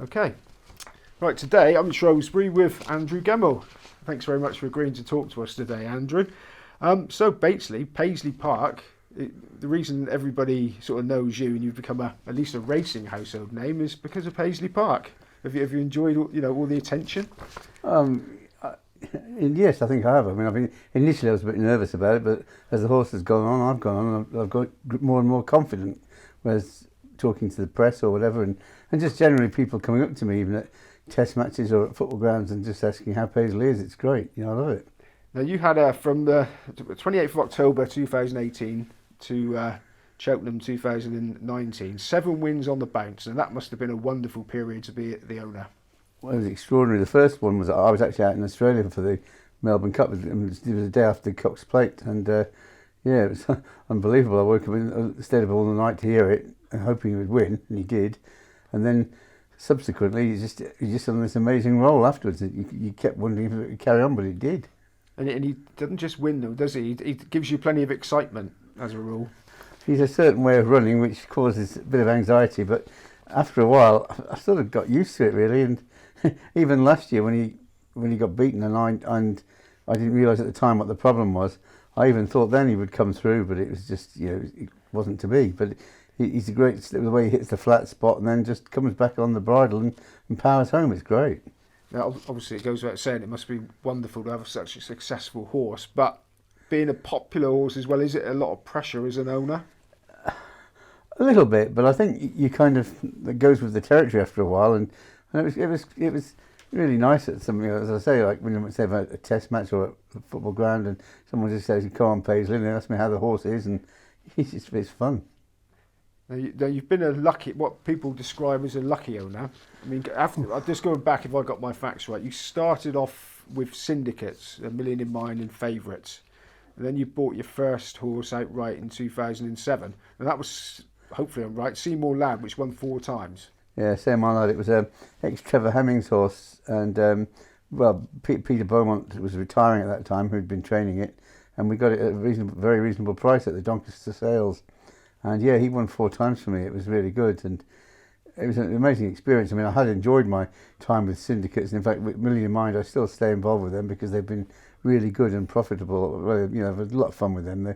Okay. Right, today I'm in Shrewsbury with Andrew Gemmell. Thanks very much for agreeing to talk to us today, Andrew. So Paisley Park, the reason everybody sort of knows you and you've become at least a racing household name is because of Paisley Park. Have you enjoyed all the attention? Yes, I think I have. I mean, initially I was a bit nervous about it, but as the horse has gone on, I've got more and more confident. Whereas talking to the press or whatever, and just generally people coming up to me, even at test matches or at football grounds, and just asking how Paisley is. It's great. I love it. Now you had from the 28th of October 2018 to Cheltenham 2019, 7 wins on the bounce, and that must have been a wonderful period to be the owner. Well, it was extraordinary. The first one was I was actually out in Australia for the Melbourne Cup. It was the day after the Cox Plate, and it was unbelievable. I woke up and stayed up all the night to hear it, hoping he would win, and he did. And then subsequently, he just on this amazing roll afterwards. You kept wondering if it would carry on, but it did. And he doesn't just win though, does he? He gives you plenty of excitement as a rule. He's a certain way of running which causes a bit of anxiety, but after a while, I sort of got used to it really. And even last year when he got beaten, and I didn't realise at the time what the problem was. I even thought then he would come through, but it was just it wasn't to be. But he's a great, the way he hits the flat spot and then just comes back on the bridle and powers home. It's great. Now, obviously, it goes without saying it must be wonderful to have such a successful horse, but being a popular horse as well, is it a lot of pressure as an owner? A little bit, but I think you kind of, it goes with the territory after a while, and it was really nice at something, as I say, like when you say about a test match or a football ground, and someone just says, "Come on, Paisley," and they ask me how the horse is, and it's fun. Now you've been what people describe as a lucky owner. I mean, I'm just going back, if I got my facts right, you started off with syndicates, A Million in Mind and Favourites, and then you bought your first horse outright in 2007, and that was, hopefully I'm right, Seymour Lad, which won 4 times. Yeah, Seymour Lad. It was ex-Trevor Hemming's horse, and Peter Beaumont was retiring at that time, who'd been training it, and we got it at a very reasonable price at the Doncaster sales. And yeah, he won 4 times for me. It was really good, and it was an amazing experience. I mean, I had enjoyed my time with syndicates, and in fact, with Million in Mind, I still stay involved with them because they've been really good and profitable. Well, I've had a lot of fun with them.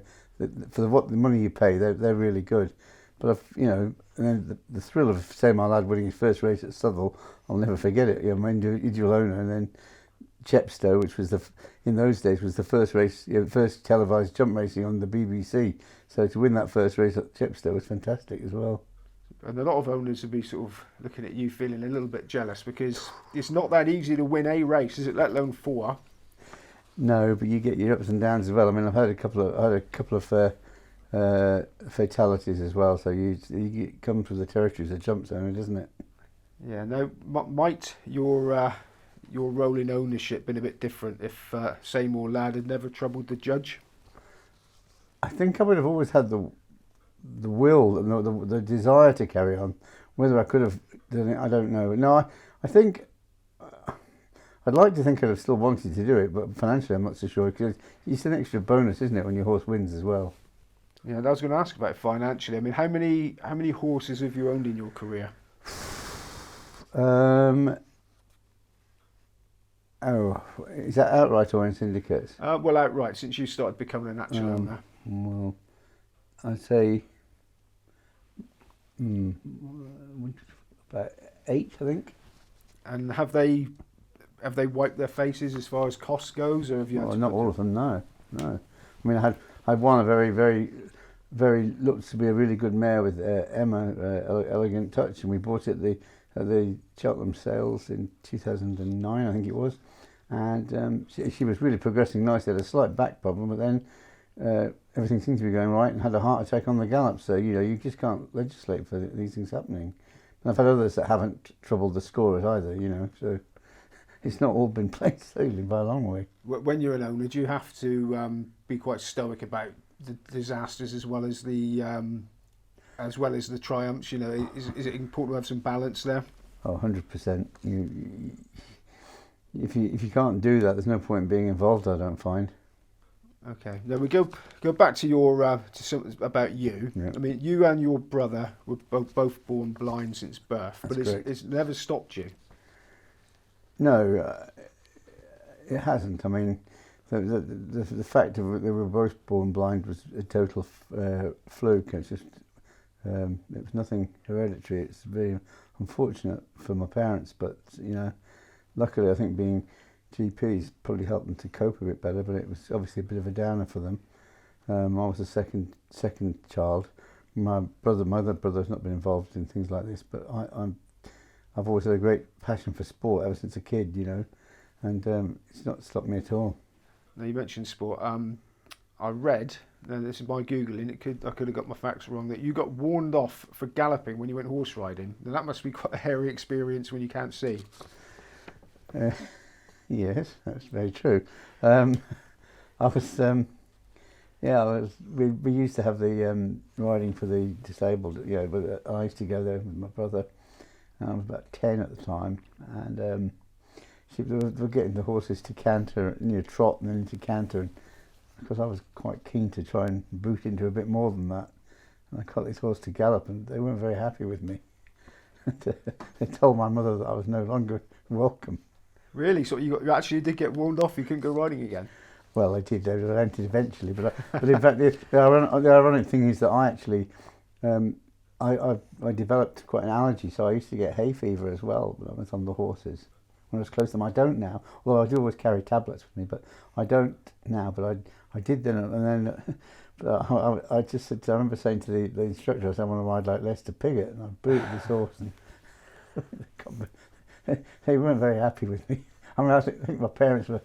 For the money you pay, they're really good. But and then the thrill of Seymour Lad winning his first race at Southwell, I'll never forget it. My individual owner, and then Chepstow, which was in those days was the first race, first televised jump racing on the BBC. So to win that first race at Chepstow was fantastic as well. And a lot of owners would be sort of looking at you feeling a little bit jealous because it's not that easy to win a race, is it? Let alone 4. No, but you get your ups and downs as well. I mean, I've had a couple of fatalities as well. So it comes with the territory as a jump zone, doesn't it? Yeah. Now, might your role in ownership been a bit different if Seymour Lad had never troubled the judge? I think I would have always had the will, the desire to carry on. Whether I could have done it, I don't know. No, I think I'd like to think I'd have still wanted to do it, but financially I'm not so sure, because it's an extra bonus, isn't it, when your horse wins as well? Yeah, I was going to ask about financially. I mean, how many horses have you owned in your career? Is that outright or in syndicates? Well, outright, since you started becoming a natural owner. Well, I'd say about 8, I think. And have they wiped their faces as far as costs goes, or have you? Well, not all of them, no. I mean, I had one a very looked to be a really good mare with Emma, Elegant Touch, and we bought it at the Cheltenham sales in 2009, I think it was, and she was really progressing nicely. Had a slight back problem, but then everything seemed to be going right, and had a heart attack on the gallop. So you just can't legislate for these things happening. And I've had others that haven't troubled the scorers either. So it's not all been plain sailing by a long way. When you're an owner, do you have to be quite stoic about the disasters as well as the triumphs? Is it important to have some balance there? Oh, 100%. If you can't do that, there's no point in being involved, I don't find. Okay. Now we go back to your to something about you. Yeah. I mean, you and your brother were both born blind since birth, That's but correct. it's never stopped you. No, it hasn't. I mean, the fact that they were both born blind was a total fluke. It's just it was nothing hereditary. It's very unfortunate for my parents, but luckily I think being GPs probably helped them to cope a bit better. But it was obviously a bit of a downer for them. I was the second child. My other brother's not been involved in things like this, but I've always had a great passion for sport ever since a kid, and it's not stopped me at all. Now you mentioned sport. I read, and this is my googling. I could have got my facts wrong. That you got warned off for galloping when you went horse riding. Now that must be quite a hairy experience when you can't see. Yes, that's very true. I was, we used to have the riding for the disabled. But I used to go there with my brother. I was about 10 at the time, and they were getting the horses to canter, trot and then into canter. And because I was quite keen to try and boot into a bit more than that, and I got this horse to gallop, and they weren't very happy with me. They told my mother that I was no longer welcome. Really? So you actually did get warned off? You couldn't go riding again? Well, I did. I relented eventually, but in fact, the ironic thing is that I actually, I developed quite an allergy, so I used to get hay fever as well when I was on the horses. When I was close to them, I don't now. Although I do always carry tablets with me, but I don't now. But I did then, and then. But I just said. I remember saying to the instructor, I said, "I want to ride like Lester Piggott," and I booted this horse, and they weren't very happy with me. I mean, I think my parents were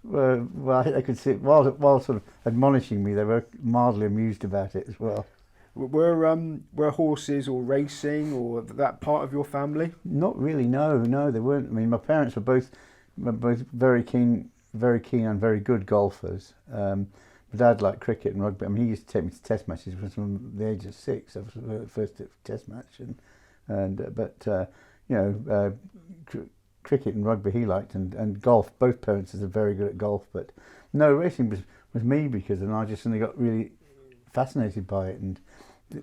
well, they could see while sort of admonishing me, they were mildly amused about it as well. Were horses or racing or that part of your family? Not really. No, they weren't. I mean, my parents were both very keen and very good golfers. My dad liked cricket and rugby. I mean, he used to take me to test matches from the age of 6. I was the first test match, cricket and rugby he liked, and golf. Both parents are very good at golf, but no, racing was me because then I just suddenly got really fascinated by it.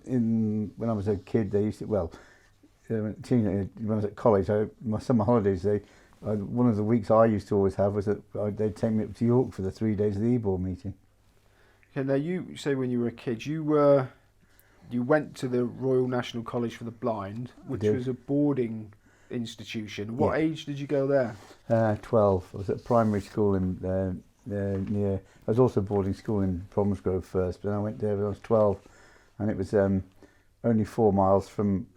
And when I was a kid, they used to when I was at college, my summer holidays, one of the weeks I used to always have was that they'd take me up to York for the 3 days of the E-ball meeting. Okay, now you say when you were a kid, you went to the Royal National College for the Blind, which was a boarding institution. What age did you go there? 12. I was at primary school near. I was also boarding school in Bromsgrove first, but I went there when I was 12, and it was only 4 miles from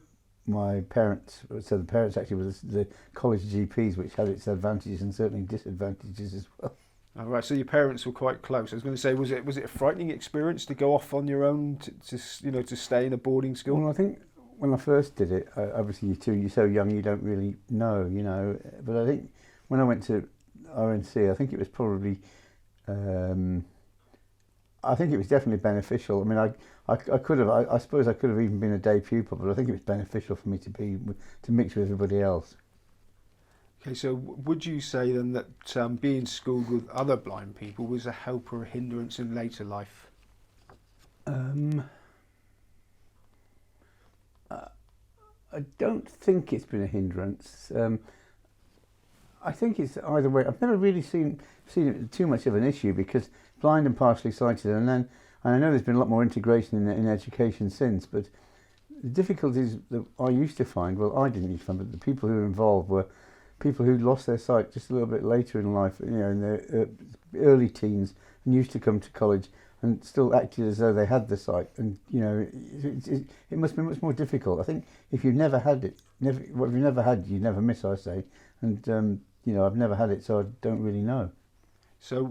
my parents. So the parents actually was the college GPs, which had its advantages and certainly disadvantages as well. All right, so your parents were quite close. I was going to say, was it a frightening experience to go off on your own to stay in a boarding school? Well, I think when I first did it, obviously you're so young you don't really know, But I think when I went to RNC, I think it was probably, I think it was definitely beneficial. I mean, I suppose I could have even been a day pupil, but I think it was beneficial for me to mix with everybody else. Okay, so would you say then that being schooled with other blind people was a help or a hindrance in later life? I don't think it's been a hindrance. I think it's either way. I've never really seen it too much of an issue because blind and partially sighted, and I know there's been a lot more integration in education since, but the difficulties that I used to find, well, I didn't used to find, but the people who were involved were people who lost their sight just a little bit later in life, in their early teens, and used to come to college and still acted as though they had the sight. And it must be much more difficult. I think if you've never had it, what you've never had, you never miss, I say. And I've never had it, so I don't really know. So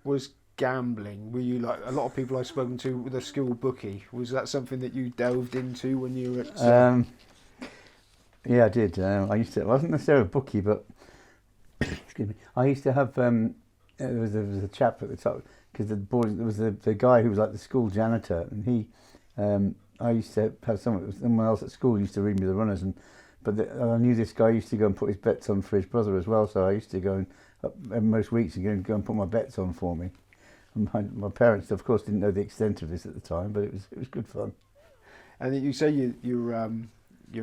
was gambling? Were you like a lot of people I've spoken to with a school bookie? Was that something that you delved into when you were at? Yeah, I did. I wasn't necessarily a bookie, but excuse me. I used to have. There was a chap at the top because there was the guy who was like the school janitor, and he. I used to have someone else at school used to read me the runners, but I knew this guy used to go and put his bets on for his brother as well. So I used to go most weeks and go and put my bets on for me. And my parents, of course, didn't know the extent of this at the time, but it was good fun. And you say you're a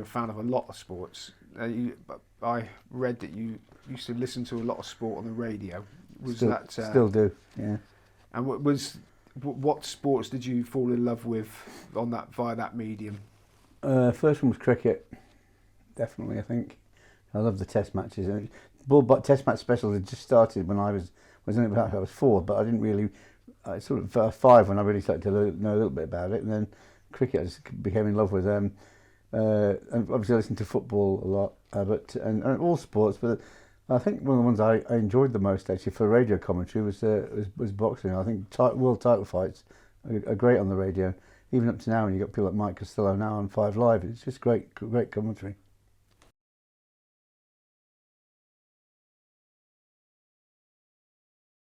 fan of a lot of sports. I read that you used to listen to a lot of sport on the radio. Still do, yeah. And what sports did you fall in love with via that medium? First one was cricket, definitely. I think I love the Test matches. And Test match specials had just started when I was I was 4, but I didn't really. I sort of 5 when I really started to know a little bit about it, and then cricket I just became in love with. And obviously I listened to football a lot, and all sports. But I think one of the ones I enjoyed the most actually for radio commentary was boxing. I think world title fights are great on the radio. Even up to now, when you've got people like Mike Costello now on 5 Live, it's just great commentary.